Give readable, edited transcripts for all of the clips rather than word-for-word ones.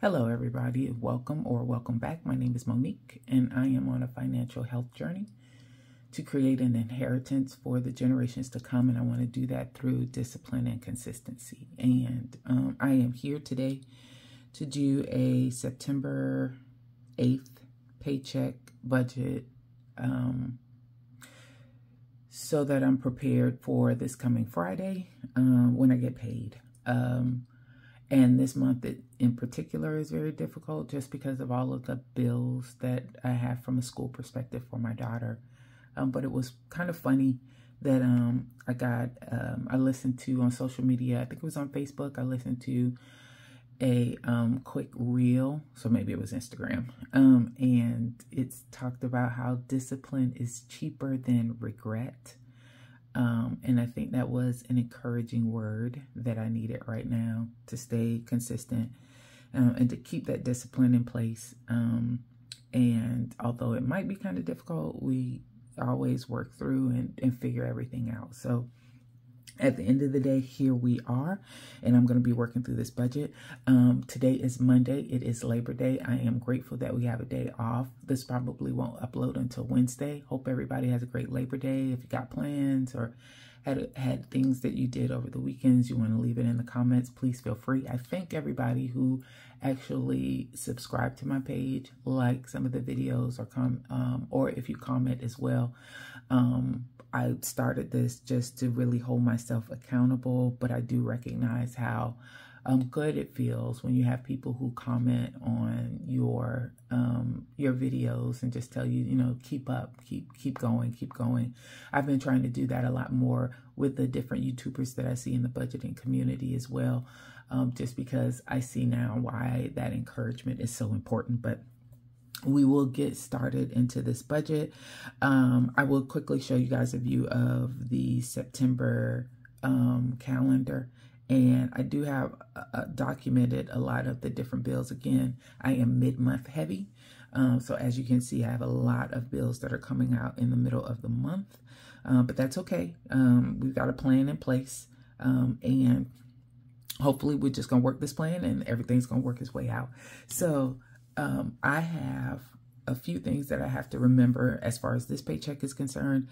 Hello, everybody. Welcome back. My name is Monique, and I am on a financial health journey to create an inheritance for the generations to come. And I want to do that through discipline and consistency. And I am here today to do a September 8th paycheck budget so that I'm prepared for this coming Friday when I get paid. And this month in particular is very difficult just because of all of the bills that I have from a school perspective for my daughter. But it was kind of funny that I listened to on social media, I think it was on Facebook, I listened to a quick reel, so maybe it was Instagram, and it's talked about how discipline is cheaper than regret. And I think that was an encouraging word that I needed right now to stay consistent and to keep that discipline in place. And although it might be kind of difficult, we always work through and figure everything out. So at the end of the day, here we are, and I'm going to be working through this budget. Today is Monday. It is Labor Day. I am grateful that we have a day off. This probably won't upload until Wednesday. Hope everybody has a great Labor Day. If you got plans or had things that you did over the weekends, you want to leave it in the comments, please feel free. I thank everybody who actually subscribe to my page, like some of the videos, or if you comment as well. I started this just to really hold myself accountable, but I do recognize how good it feels when you have people who comment on your videos and just tell you, keep up, keep going, keep going. I've been trying to do that a lot more with the different YouTubers that I see in the budgeting community as well, just because I see now why that encouragement is so important. But we will get started into this budget. I will quickly show you guys a view of the September calendar. And I do have documented a lot of the different bills. Again, I am mid-month heavy. So as you can see, I have a lot of bills that are coming out in the middle of the month. But that's okay. We've got a plan in place. And hopefully we're just going to work this plan and everything's going to work its way out. So I have a few things that I have to remember as far as this paycheck is concerned.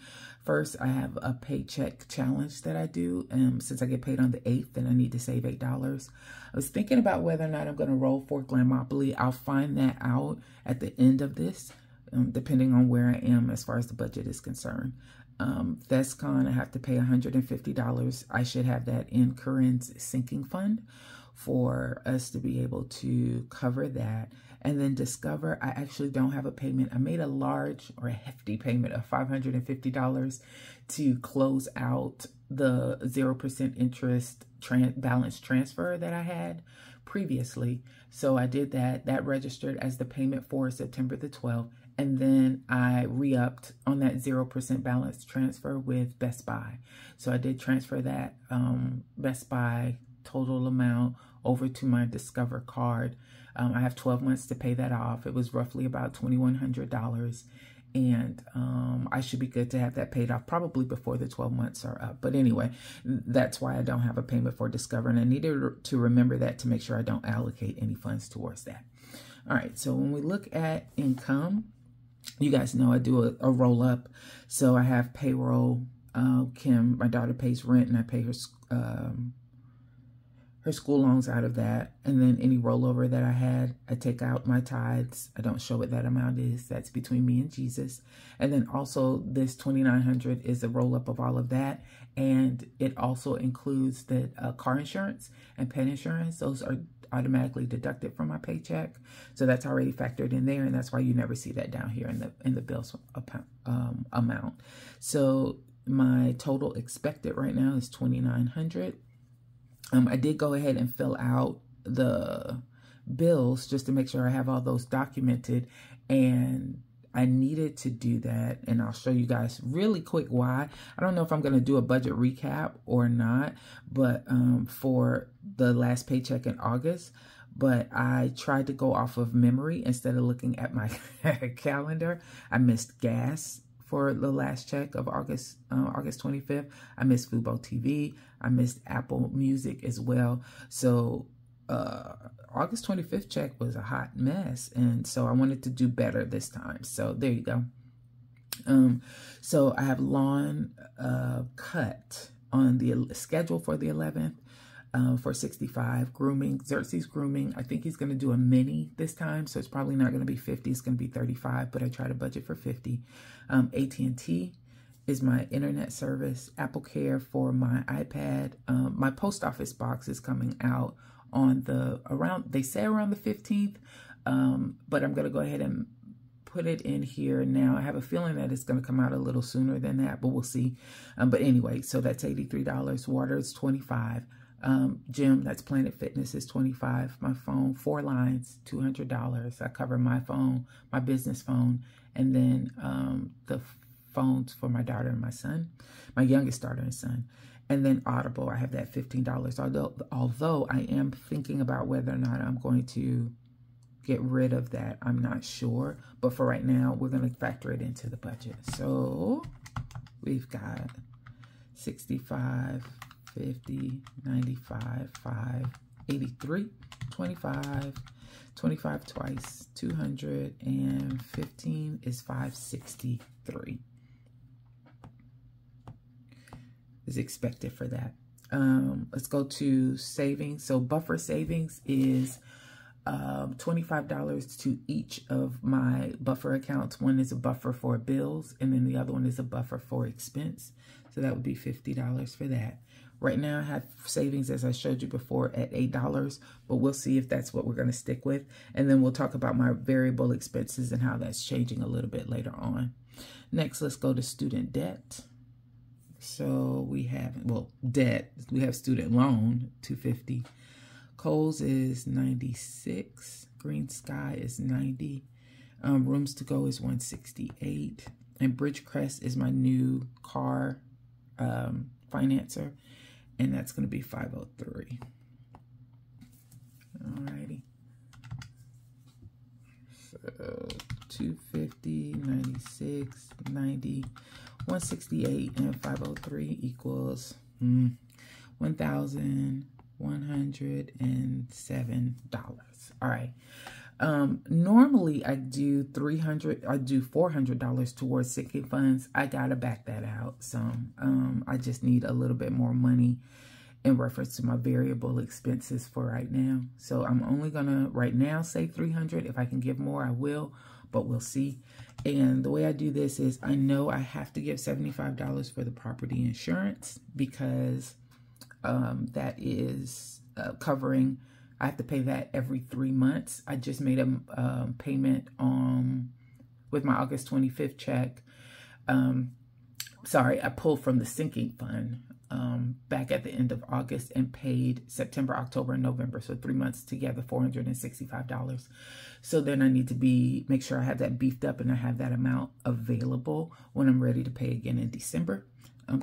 First, I have a paycheck challenge that I do. Since I get paid on the 8th, then I need to save $8. I was thinking about whether or not I'm going to roll for Glamopoly. I'll find that out at the end of this, depending on where I am as far as the budget is concerned. FestCon, I have to pay $150. I should have that in Corinne's sinking fund for us to be able to cover that. And then Discover, I actually don't have a payment. I made a large or a hefty payment of $550 to close out the 0% interest balance transfer that I had previously. So I did that. That registered as the payment for September the 12th. And then I re-upped on that 0% balance transfer with Best Buy. So I did transfer that Best Buy total amount over to my Discover card. I have 12 months to pay that off. It was roughly about $2,100. And I should be good to have that paid off probably before the 12 months are up. But anyway, that's why I don't have a payment for Discover. And I needed to remember that to make sure I don't allocate any funds towards that. All right, so when we look at income, you guys know I do a roll up. So I have payroll. Kim, my daughter, pays rent, and I pay her school loans out of that. And then any rollover that I had, I take out my tithes. I don't show what that amount is. That's between me and Jesus. And then also this $2,900 is a roll up of all of that. And it also includes the car insurance and pet insurance. Those are automatically deducted from my paycheck. So that's already factored in there. And that's why you never see that down here in the bills amount. So my total expected right now is $2,900. I did go ahead and fill out the bills just to make sure I have all those documented, and I needed to do that, and I'll show you guys really quick why. I don't know if I'm going to do a budget recap or not, but for the last paycheck in August, but I tried to go off of memory instead of looking at my calendar. I missed gas for the last check of August 25th. I missed Fubo TV. I missed Apple Music as well. So August 25th check was a hot mess. And so I wanted to do better this time. So there you go. So I have lawn cut on the schedule for the 11th for $65. Grooming, Xerxes Grooming. I think he's going to do a mini this time, so it's probably not going to be $50. It's going to be $35, but I try to budget for $50. AT&T is my internet service. Apple Care for my iPad. My post office box is coming out on they say around the 15th, but I'm going to go ahead and put it in here now. I have a feeling that it's going to come out a little sooner than that, but we'll see. But anyway, so that's $83. Water is $25. Gym, that's Planet Fitness, is $25. My phone, 4 lines, $200. I cover my phone, my business phone, and then the phones for my daughter and my son, my youngest daughter and son. And then Audible, I have that $15. Although I am thinking about whether or not I'm going to get rid of that. I'm not sure. But for right now, we're going to factor it into the budget. So we've got 65, 50, 95, 5, 83, 25, 25 twice, 215 is 563. Is expected for that. Let's go to savings. So buffer savings is $25 to each of my buffer accounts. One is a buffer for bills, and then the other one is a buffer for expense. So that would be $50 for that. Right now I have savings, as I showed you before, at $8, but we'll see if that's what we're going to stick with. And then we'll talk about my variable expenses and how that's changing a little bit later on. Next, let's go to student debt. So we have, well, debt, we have student loan, $250. Kohl's is $96. Green Sky is $90. Rooms to Go is $168. And Bridgecrest is my new car financer, and that's going to be $503. Alrighty. So 250, 96, 90, 168, and 503 equals $1,107. All right. Normally I do $400 towards sinking funds. I gotta back that out some. I just need a little bit more money in reference to my variable expenses for right now. So I'm only gonna right now say 300. If I can give more, I will, but we'll see. And the way I do this is I know I have to give $75 for the property insurance because that is covering, I have to pay that every 3 months. I just made a payment with my August 25th check. Sorry, I pulled from the sinking fund back at the end of August and paid September, October, and November. So 3 months together, $465. So then I need to make sure I have that beefed up and I have that amount available when I'm ready to pay again in December.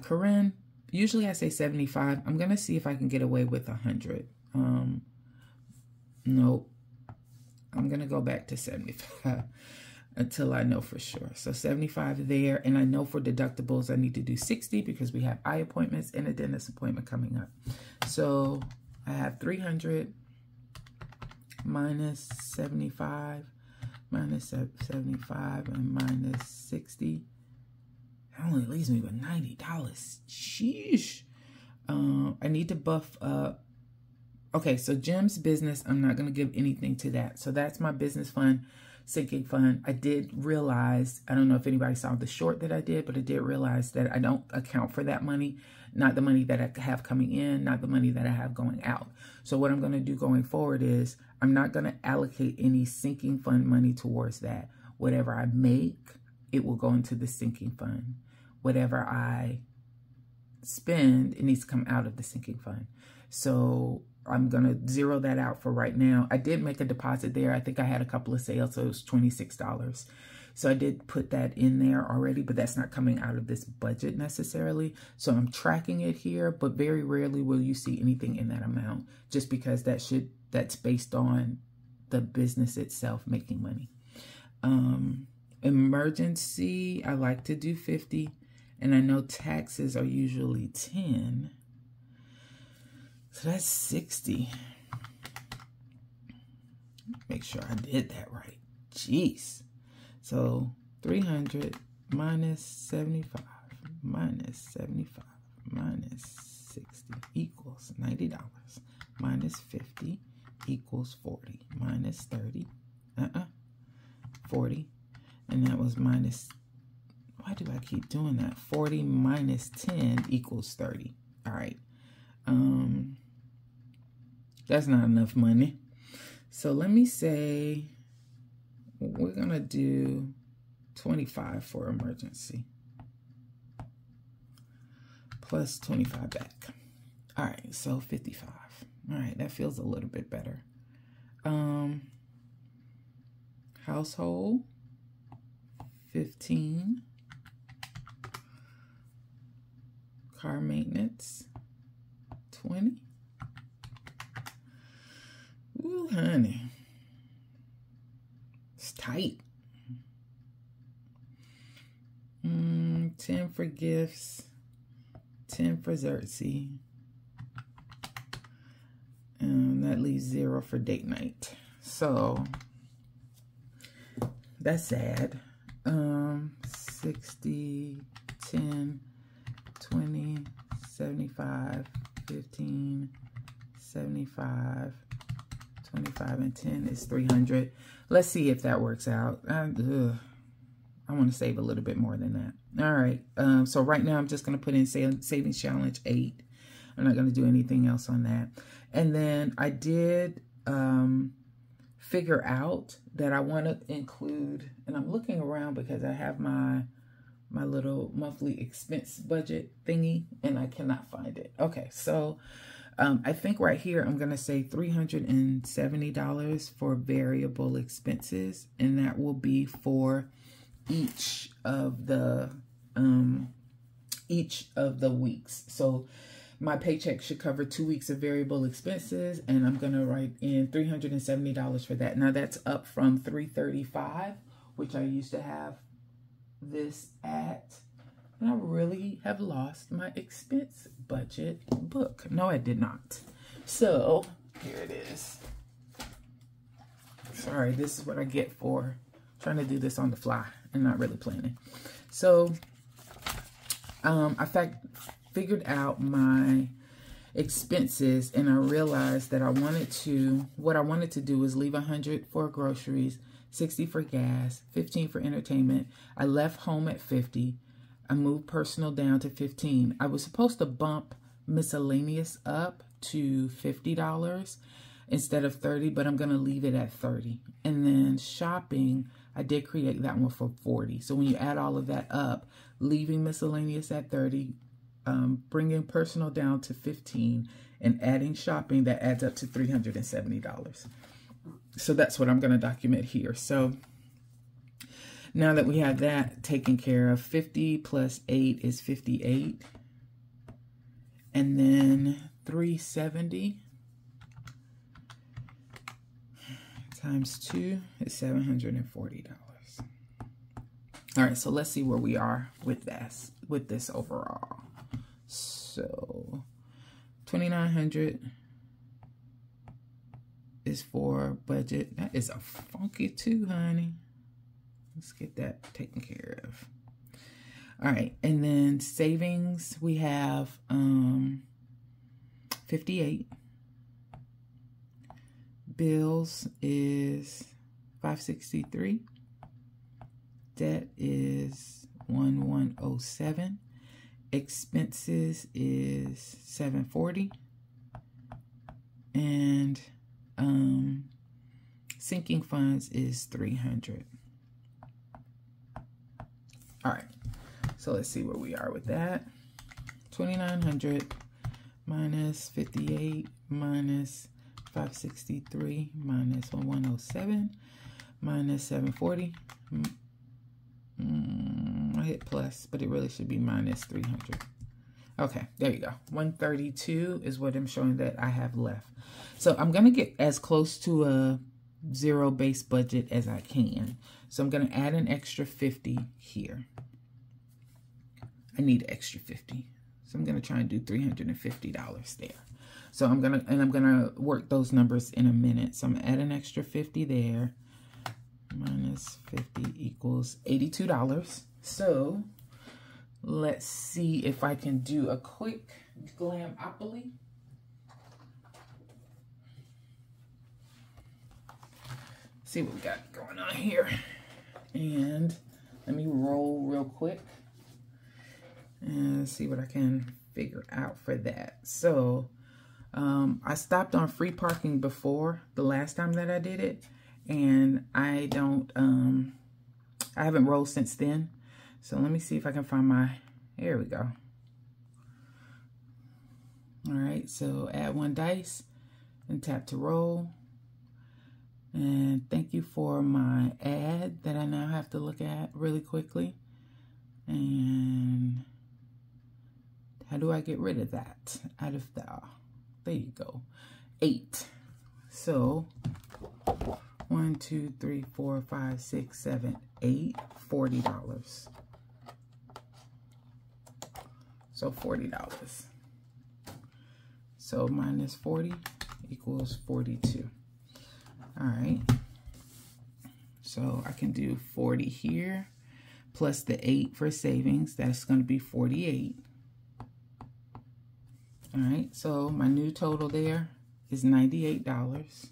Corinne, usually I say 75. I'm going to see if I can get away with 100. Nope. I'm going to go back to 75 until I know for sure. So 75 there. And I know for deductibles, I need to do 60 because we have eye appointments and a dentist appointment coming up. So I have 300 minus 75, minus 75, and minus 60. That only leaves me with $90. Sheesh. I need to buff up. Okay, so Jim's business, I'm not going to give anything to that. So that's my business fund, sinking fund. I did realize, I don't know if anybody saw the short that I did, but I did realize that I don't account for that money, not the money that I have coming in, not the money that I have going out. So what I'm going to do going forward is I'm not going to allocate any sinking fund money towards that. Whatever I make, it will go into the sinking fund. Whatever I spend, it needs to come out of the sinking fund. So I'm going to zero that out for right now. I did make a deposit there. I think I had a couple of sales, so it was $26. So I did put that in there already, but that's not coming out of this budget necessarily. So I'm tracking it here, but very rarely will you see anything in that amount just because that's based on the business itself making money. Emergency, I like to do 50, and I know taxes are usually 10. So that's 60. Make sure I did that right. Jeez. So 300 minus 75 minus 75 minus 60 equals $90. Minus 50 equals 40. Minus 30. 40. And that was minus, why do I keep doing that? 40 minus 10 equals 30. All right. That's not enough money. So let me say we're going to do 25 for emergency. Plus 25 back. All right, so 55. All right, that feels a little bit better. Household, 15. Car maintenance, 20. Ooh, honey. It's tight. 10 for gifts, 10 for Xerxes. And that leaves 0 for date night. So that's sad. 60, 10, 20, 75, 15, 75, 25, and 10 is 300. Let's see if that works out. I want to save a little bit more than that. All right. So right now I'm just going to put in savings challenge 8. I'm not going to do anything else on that. And then I did figure out that I want to include, and I'm looking around because I have my little monthly expense budget thingy and I cannot find it. Okay, so I think right here I'm going to say $370 for variable expenses, and that will be for each of the weeks. So my paycheck should cover 2 weeks of variable expenses, and I'm going to write in $370 for that. Now that's up from $335, which I used to have this at, and I really have lost my expense budget book. No, I did not. So here it is. Sorry, this is what I get for trying to do this on the fly and not really planning. So I figured out my expenses, and I realized that what I wanted to do is leave 100 for groceries, 60 for gas, 15 for entertainment. I left home at 50. I moved personal down to 15. I was supposed to bump miscellaneous up to $50 instead of 30, but I'm going to leave it at 30. And then shopping, I did create that one for 40. So when you add all of that up, leaving miscellaneous at 30, bringing personal down to 15, and adding shopping, that adds up to $370. So that's what I'm going to document here. So now that we have that taken care of, 50 plus 8 is 58. And then 370 times 2 is $740. All right, so let's see where we are with this overall. So 2,900 is for budget. That is a funky 2, honey. Let's get that taken care of. All right, and then savings, we have 58. Bills is 563. Debt is 1107. Expenses is 740. And sinking funds is 300. All right, so let's see where we are with that. 2,900 minus 58 minus 563 minus 1107 minus 740. I hit plus, but it really should be minus 300. Okay, there you go. 132 is what I'm showing that I have left. So I'm going to get as close to a zero base budget as I can. So I'm going to add an extra 50 here. I need extra 50. So I'm going to try and do $350 there. So I'm gonna work those numbers in a minute. So I'm gonna add an extra 50 there. Minus 50 equals $82. So let's see if I can do a quick Glamopoly. See what we got going on here. And let me roll real quick and see what I can figure out for that. So I stopped on free parking before the last time that I did it, and I haven't rolled since then. So let me see if I can find my, here we go. All right, so add 1 dice and tap to roll. And thank you for my ad that I now have to look at really quickly. And how do I get rid of that out of the, there you go, 8. So 1, 2, 3, 4, 5, 6, 7, 8, $40. So $40. So minus 40 equals 42. All right. So I can do 40 here plus the 8 for savings. That's going to be 48. All right. So my new total there is $98.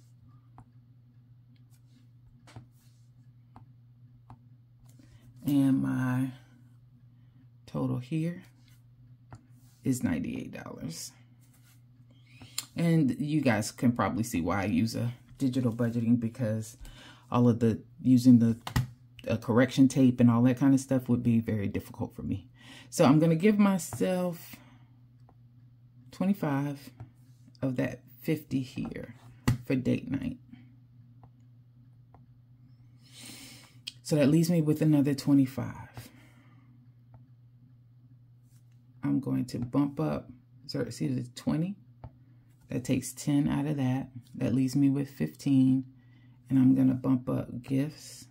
And my total here is $98. And you guys can probably see why I use a digital budgeting, because all of the using the correction tape and all that kind of stuff would be very difficult for me. So I'm going to give myself 25 of that 50 here for date night. So that leaves me with another 25. I'm going to bump up, so see the 20? That takes 10 out of that. That leaves me with 15. And I'm going to bump up gifts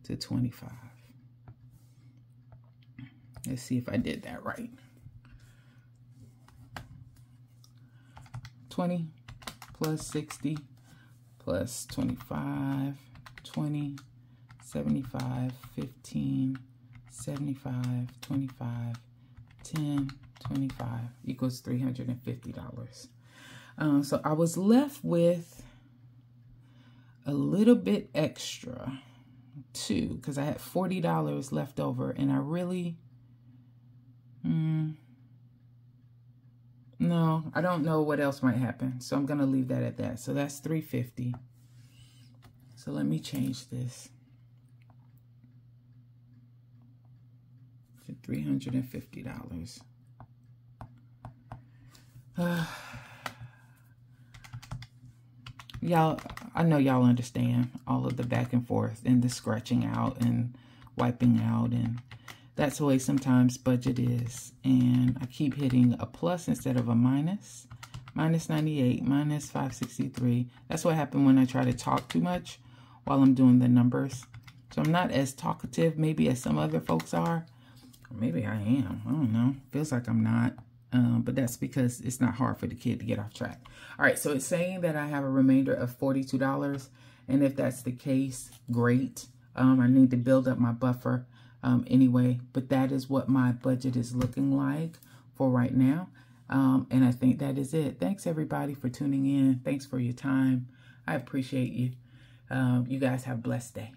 to 25. Let's see if I did that right. 20 plus 60 plus 25, 20, 75, 15, 75, 25, 10, 25 equals $350. So I was left with a little bit extra too, because I had $40 left over, and I really, no, I don't know what else might happen. So I'm going to leave that at that. So that's $350. So let me change this to $350. Y'all, I know y'all understand all of the back and forth and the scratching out and wiping out, and that's the way sometimes budget is. And I keep hitting a plus instead of a minus. Minus 98, minus 563. That's what happened when I try to talk too much while I'm doing the numbers. So I'm not as talkative maybe as some other folks are. Or maybe I am. I don't know. Feels like I'm not. But that's because it's not hard for the kid to get off track. All right, so it's saying that I have a remainder of $42. And if that's the case, great. I need to build up my buffer anyway. But that is what my budget is looking like for right now. And I think that is it. Thanks, everybody, for tuning in. Thanks for your time. I appreciate you. You guys have a blessed day.